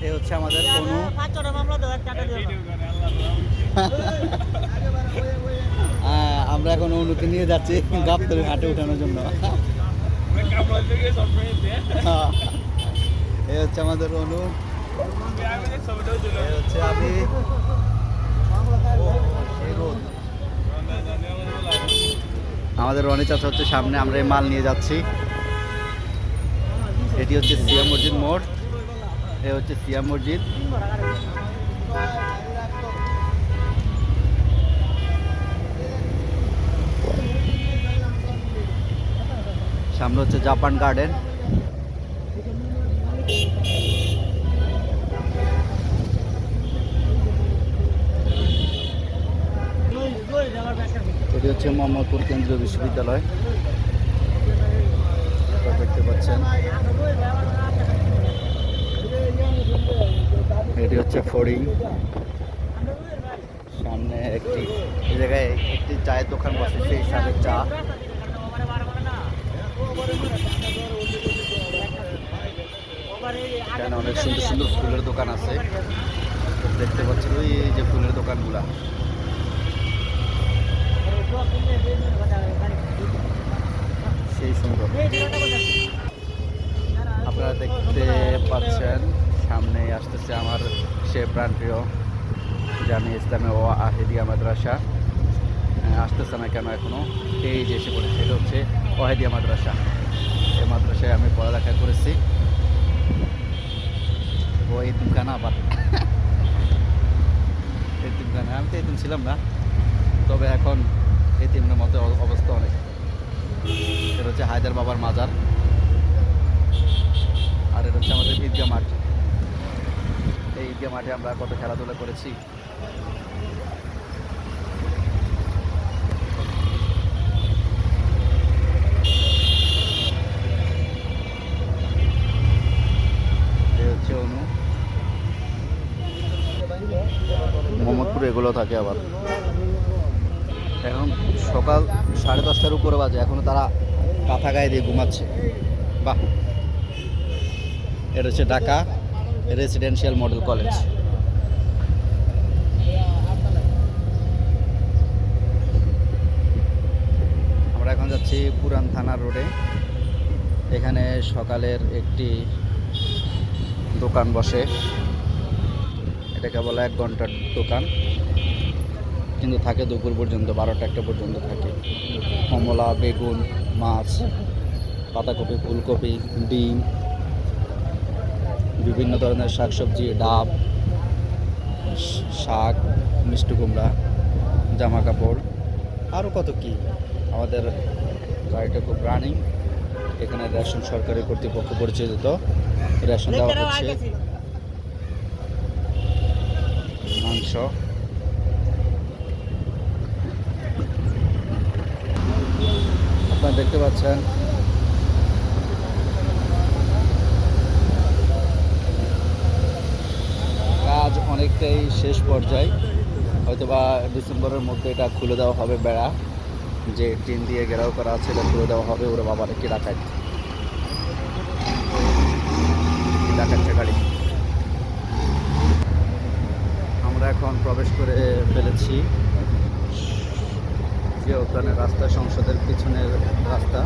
এই হচ্ছে আমাদের অনু। আমরা এখন অনুকে নিয়ে যাচ্ছি গাবতলী ঘাটে উঠানোর জন্য। এই হচ্ছে আমাদের অনু, এই হচ্ছে আমি। আমাদের রনি চাচা হচ্ছে সামনে, আমরা এই মাল নিয়ে যাচ্ছি। এটি হচ্ছে সিয়া মসজিদ মোড়, এ হচ্ছে সিয়া মসজিদ। সামনে হচ্ছে জাপান গার্ডেন। এটি হচ্ছে মোহাম্মদপুর কেন্দ্রীয় বিশ্ববিদ্যালয়, দেখতে পাচ্ছেন। এটি হচ্ছে ফড়িং। সামনে একটি এই জায়গায় একটি চায়ের দোকান বসে, সেই হিসাবে চা। এখানে অনেক সুন্দর সুন্দর ফুলের দোকান আছে, দেখতে পাচ্ছেন ওই যে ফুলের দোকানগুলা। সেই সুন্দর আপনারা দেখতে পাচ্ছেন। সামনে আসতেছে আমার সে প্রাণপ্রিয় জামিয়া ইসলামী ও আহিদিয়া মাদ্রাসা। আসতেছে না কেন এখনো, এই যে এসে পড়েছে। এটা হচ্ছে ওয়াহিদিয়া মাদ্রাসা। এই মাদ্রাসায় আমি পড়ালেখা করেছি। ওই দোকান আবার এতিমখানা, আমি তো এতিম ছিলাম না, তবে এখন এতিমের মতো অবস্থা অনেক। এটা হচ্ছে হায়দার বাবার মাজার, আর এটা হচ্ছে আমাদের ঈদগাহ মাঠ। এই ঈদগাহ মাঠে আমরা কত খেলাধুলা করেছি। এই হচ্ছে অনু। মোহাম্মদপুরে এগুলো থাকে আবার। এখন সকাল 10:30টার উপরে বাজে, এখনো তারা কাঁথা গায়ে দিয়ে ঘুমাচ্ছে। বাহ! এটা হচ্ছে ঢাকা রেসিডেন্সিয়াল মডেল কলেজ। আমরা এখন যাচ্ছি পুরান থানা রোডে। এখানে সকালের একটি দোকান বসে, এটাকে বলে 1 ঘন্টার দোকান, কিন্তু থাকে দুপুর পর্যন্ত, 12টা-1টা পর্যন্ত থাকে। কমলা, বেগুন, মাছ, পাতাকপি, ফুলকপি, ডিম, বিভিন্ন ধরনের শাকসবজি, ডাব, শাক, মিষ্টি কুমড়া, জামা কাপড়, আরও কত কি। আমাদের গাড়িটা খুব রানিং। এখানে রেশন সরকারি কর্তৃপক্ষ পরিচালিত রেশন দেওয়া হচ্ছে। মাংস, আপনারা দেখতে পাচ্ছেন। কাজ অনেকটাই শেষ পর্যায়ে, হয়তোবা ডিসেম্বরের মধ্যে এটা খুলে দেওয়া হবে। বেড়া যে টিন দিয়ে ঘেরাও করা আছে এটা খুলে দেওয়া হবে। ওরা বাবার কি ডাকাত গাড়ি। আমরা এখন প্রবেশ করে ফেলেছি জিয়া উদ্যানের রাস্তা, সংসদের পিছনের রাস্তা।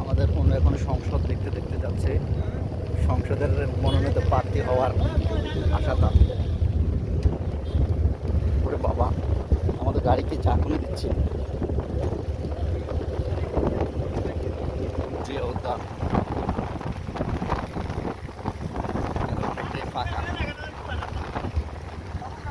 আমাদের অন্য এখন সংসদ দেখতে দেখতে যাচ্ছে, সংসদের মনোনীত প্রার্থী হওয়ার আশাটা। ওরে বাবা, আমাদের গাড়িকে চাকুনি দিচ্ছে।